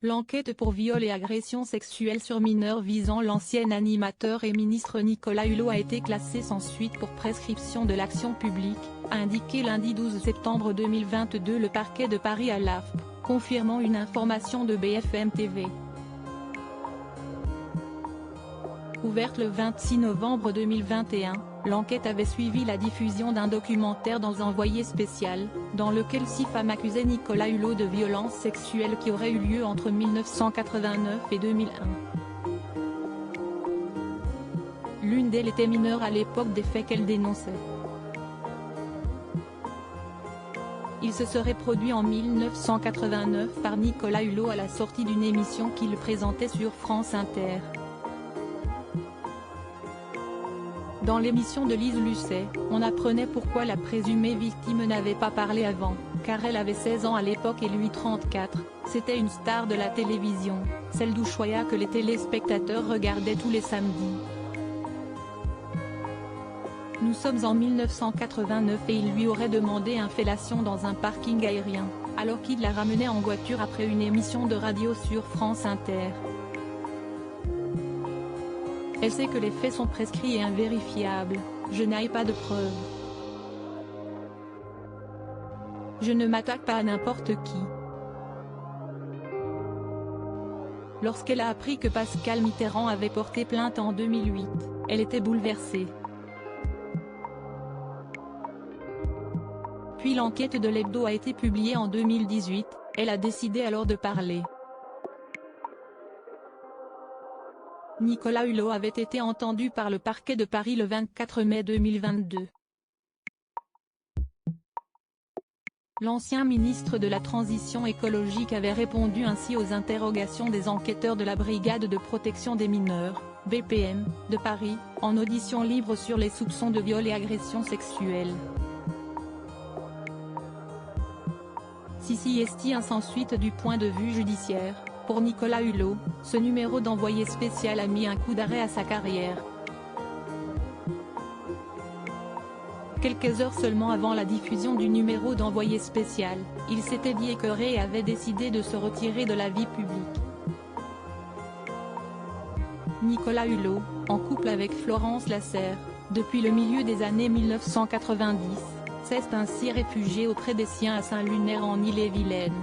L'enquête pour viol et agression sexuelle sur mineurs visant l'ancien animateur et ministre Nicolas Hulot a été classée sans suite pour prescription de l'action publique, a indiqué lundi 12 septembre 2022 le parquet de Paris à l'AFP, confirmant une information de BFM TV. Ouverte le 26 novembre 2021, l'enquête avait suivi la diffusion d'un documentaire dans Envoyé spécial, dans lequel 6 femmes accusaient Nicolas Hulot de violences sexuelles qui auraient eu lieu entre 1989 et 2001. L'une d'elles était mineure à l'époque des faits qu'elle dénonçait. Il se serait produit en 1989 par Nicolas Hulot à la sortie d'une émission qu'il présentait sur France Inter. Dans l'émission de Lise Lucet, on apprenait pourquoi la présumée victime n'avait pas parlé avant, car elle avait 16 ans à l'époque et lui 34, c'était une star de la télévision, celle d'Ushuaïa que les téléspectateurs regardaient tous les samedis. Nous sommes en 1989 et il lui aurait demandé une fellation dans un parking aérien, alors qu'il la ramenait en voiture après une émission de radio sur France Inter. Elle sait que les faits sont prescrits et invérifiables, je n'ai pas de preuves. Je ne m'attaque pas à n'importe qui. Lorsqu'elle a appris que Pascal Mitterrand avait porté plainte en 2008, elle était bouleversée. Puis l'enquête de l'Hebdo a été publiée en 2018, elle a décidé alors de parler. Nicolas Hulot avait été entendu par le parquet de Paris le 24 mai 2022. L'ancien ministre de la Transition écologique avait répondu ainsi aux interrogations des enquêteurs de la Brigade de protection des mineurs, BPM, de Paris, en audition libre sur les soupçons de viol et agression sexuelle. Si sans suite du point de vue judiciaire, pour Nicolas Hulot, ce numéro d'envoyé spécial a mis un coup d'arrêt à sa carrière. Quelques heures seulement avant la diffusion du numéro d'envoyé spécial, il s'était dit écœuré et avait décidé de se retirer de la vie publique. Nicolas Hulot, en couple avec Florence Lasserre, depuis le milieu des années 1990, s'est ainsi réfugié auprès des siens à Saint-Lunaire en Ille-et-Vilaine.